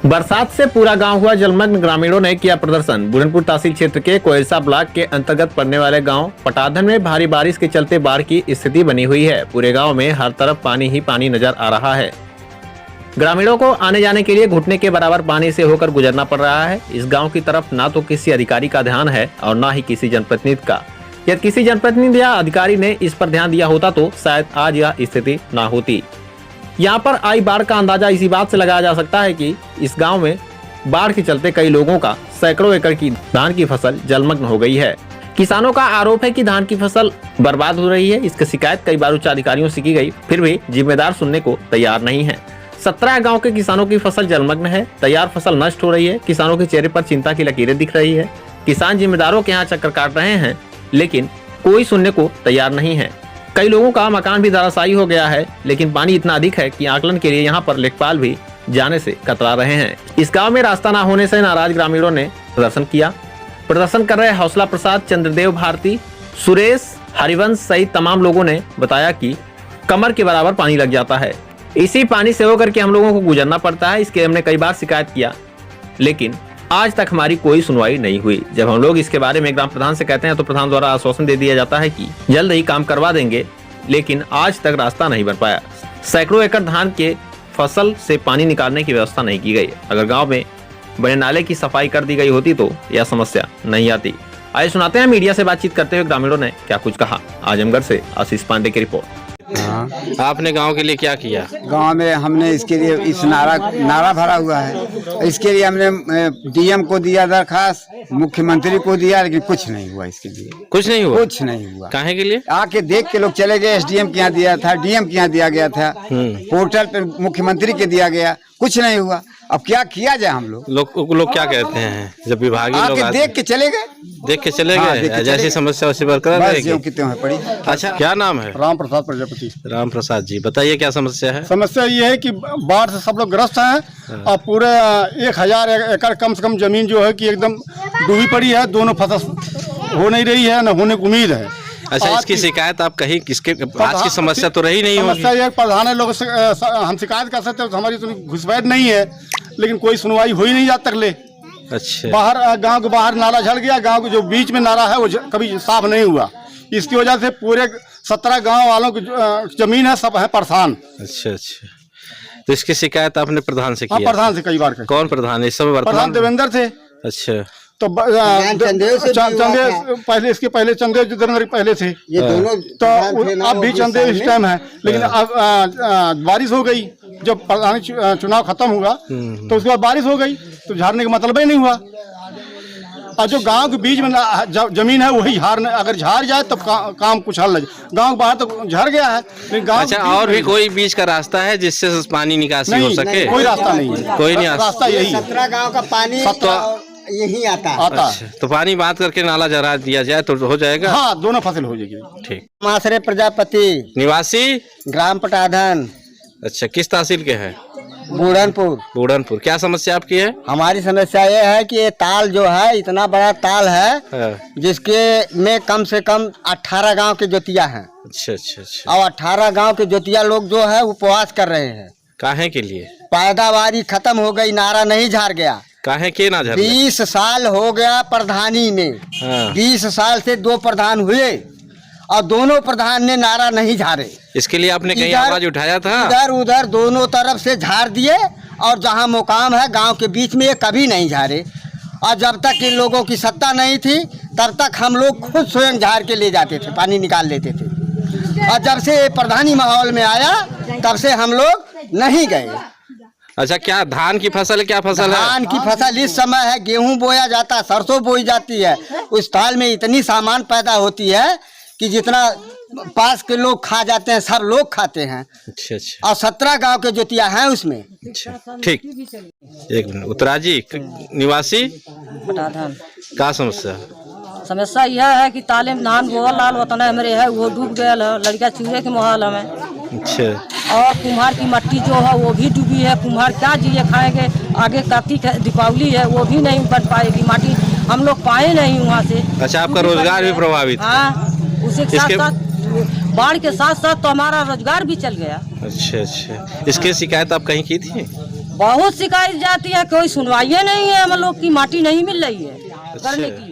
बरसात से पूरा गांव हुआ जलमग्न। ग्रामीणों ने किया प्रदर्शन। बुरहानपुर तहसील क्षेत्र के कोयलसा ब्लॉक के अंतर्गत पड़ने वाले गांव पटाधन में भारी बारिश के चलते बाढ़ की स्थिति बनी हुई है। पूरे गांव में हर तरफ पानी ही पानी नजर आ रहा है। ग्रामीणों को आने जाने के लिए घुटने के बराबर पानी से होकर गुजरना पड़ रहा है। इस गाँव की तरफ न तो किसी अधिकारी का ध्यान है और न ही किसी जनप्रतिनिधि का। यदि किसी जनप्रतिनिधि या अधिकारी ने इस पर ध्यान दिया होता तो शायद आज यह स्थिति न होती। यहाँ पर आई बाढ़ का अंदाजा इसी बात से लगाया जा सकता है कि इस गांव में बाढ़ के चलते कई लोगों का सैकड़ों एकड़ की धान की फसल जलमग्न हो गई है। किसानों का आरोप है कि धान की फसल बर्बाद हो रही है। इसकी शिकायत कई बार उच्च अधिकारियों से की गई, फिर भी जिम्मेदार सुनने को तैयार नहीं है। 17 गाँव के किसानों की फसल जलमग्न है। तैयार फसल नष्ट हो रही है। किसानों के चेहरे पर चिंता की लकीरें दिख रही है। किसान जिम्मेदारों के यहाँ चक्कर काट रहे हैं, लेकिन कोई सुनने को तैयार नहीं है। कई लोगों का मकान भी धराशायी हो गया है, लेकिन पानी इतना अधिक है कि आकलन के लिए यहाँ पर लेखपाल भी जाने से कतरा रहे हैं। इस गांव में रास्ता न होने से नाराज ग्रामीणों ने प्रदर्शन किया। प्रदर्शन कर रहे हौसला प्रसाद, चंद्रदेव भारती, सुरेश, हरिवंश सहित तमाम लोगों ने बताया कि कमर के बराबर पानी लग जाता है। इसी पानी से होकर के हम लोगों को गुजरना पड़ता है। इसके हमने कई बार शिकायत किया, लेकिन आज तक हमारी कोई सुनवाई नहीं हुई। जब हम लोग इसके बारे में ग्राम प्रधान से कहते हैं तो प्रधान द्वारा आश्वासन दे दिया जाता है कि जल्द ही काम करवा देंगे, लेकिन आज तक रास्ता नहीं बन पाया। सैकड़ों एकड़ धान के फसल से पानी निकालने की व्यवस्था नहीं की गई। अगर गांव में बड़े नाले की सफाई कर दी गई होती तो यह समस्या नहीं आती। आइए सुनाते हैं मीडिया से बातचीत करते हुए ग्रामीणों ने क्या कुछ कहा। आजमगढ़ से आशीष पांडे की रिपोर्ट। आपने गांव के लिए क्या किया? गांव में हमने इसके लिए इस नारा भरा हुआ है। इसके लिए हमने डीएम को दिया दरखास्त, मुख्यमंत्री को दिया, लेकिन कुछ नहीं हुआ। इसके लिए कुछ नहीं हुआ। कुछ नहीं हुआ। काहे के लिए? आके देख के लोग चले गए। एसडीएम के यहाँ दिया था, डीएम के यहाँ दिया गया था, पोर्टल पे मुख्यमंत्री के दिया गया, कुछ नहीं हुआ। अब क्या किया जाए? हम लोग क्या कहते हैं जब विभागीय लोग आके देख के चले गए? देख के चले गए। जैसी समस्या उसी बरकरार रहेगी। कितने पड़ी। अच्छा, क्या नाम है? राम प्रसाद प्रजापति। राम प्रसाद जी, बताइए क्या समस्या है? समस्या ये है कि बाढ़ से सब लोग ग्रस्त हैं और पूरे 1000 एकड़ कम से कम जमीन जो है कि एकदम डूबी पड़ी है। दोनों फसल हो नहीं रही है, न होने की उम्मीद है। अच्छा, इसकी शिकायत आप कहीं किसके? आज की समस्या तो रही नहीं होगी। समस्या ये प्रधान लोग हम शिकायत कर सकते हैं, तो हमारी घुसपैठ नहीं है, लेकिन कोई सुनवाई हो ही नहीं आज तक ले। अच्छा, बाहर गांव के बाहर नाला झड़ गया। गांव के जो बीच में नाला है वो कभी साफ नहीं हुआ। इसकी वजह से पूरे 17 गांव वालों की जमीन है, सब है परेशान। अच्छा, तो इसकी शिकायत आपने प्रधान से किया? प्रधान से कई बार। कौन प्रधान? इस समय प्रधान देवेंद्र थे। अच्छा, तो चंदेव पहले, इसके पहले चंदेव जितेंद्र पहले थे। ये दोनों तो अब भी चंदेव इस टाइम है, लेकिन अब बारिश हो गई। जब प्रधान चुनाव खत्म हुआ तो उसके बाद बारिश हो गई, तो झाड़ने का मतलब ही नहीं हुआ। और जो गांव के बीच में जमीन है वही अगर झाड़ जाए तब काम कुछ हल लगे। गांव बाहर तो झड़ गया है, लेकिन गांव। अच्छा, और भी कोई बीच का रास्ता है जिससे पानी निकासी हो सके? कोई रास्ता नहीं है। कोई नहीं, रास्ता यही 17 गाँव का पानी यही आता है। अच्छा, तो पानी बांध करके नाला जरा दिया जाए तो हो जाएगा। हाँ, दोनों फसल हो जाएगी। ठीक। मासरे प्रजापति, निवासी ग्राम पटाधन। अच्छा, किस तहसील के हैं? बुरहानपुर। क्या समस्या आपकी है? हमारी समस्या ये है कि ये ताल जो है, इतना बड़ा ताल है जिसके में कम से कम 18 गांव के जोतिया हैं। अच्छा। और 18 गांव के जोतिया लोग जो है उपवास कर रहे हैं। काहे के लिए? पैदावारी खत्म हो गई, नारा नहीं झाड़ गया। काहे के ना झाड़? 20 साल हो गया प्रधानी में। 20 साल से 2 प्रधान हुए और दोनों प्रधान ने नारा नहीं झाड़े। इसके लिए आपने कहीं आवाज उठाया था? इधर उधर दोनों तरफ से झाड़ दिए, और जहां मुकाम है गांव के बीच में ये कभी नहीं झाड़े। और जब तक इन लोगों की सत्ता नहीं थी तब तक हम लोग खुद स्वयं झाड़ के ले जाते थे, पानी निकाल लेते थे। और जब से प्रधानी माहौल में आया तब से हम लोग नहीं गए। अच्छा, क्या धान की फसल है? क्या फसल है? धान की फसल इस समय है, गेहूं बोया जाता है, सरसों बोई जाती है। उस ताल में इतनी सामान पैदा होती है कि जितना पास के लोग खा जाते हैं, सब लोग खाते हैं। अच्छा। और 17 गांव के जोतिया हैं उसमें। अच्छा, ठीक। एक मिनट। उत्तराजी निवासी पटाधन। क्या समस्या? समस्या यह है कि ताले में धान बोल लाल वतन मेरे है, वो डूब गया है। लड़का चूहे के माहौल में। अच्छा। और कुम्हार की मट्टी जो है वो भी डूबी है। कुम्हार क्या जिए खाएंगे? आगे कार्तिक दीपावली है, वो भी नहीं बन पाएगी। माटी हम लोग पाए नहीं वहाँ से। अच्छा, आपका रोजगार भी प्रभावित? हाँ, उसी के साथ बाढ़ के साथ साथ तो हमारा रोजगार भी चल गया। अच्छा अच्छा, इसके शिकायत आप कहीं की थी? बहुत शिकायत जाती है, कोई सुनवाई नहीं है, हम लोग की माटी नहीं मिल रही है करने की।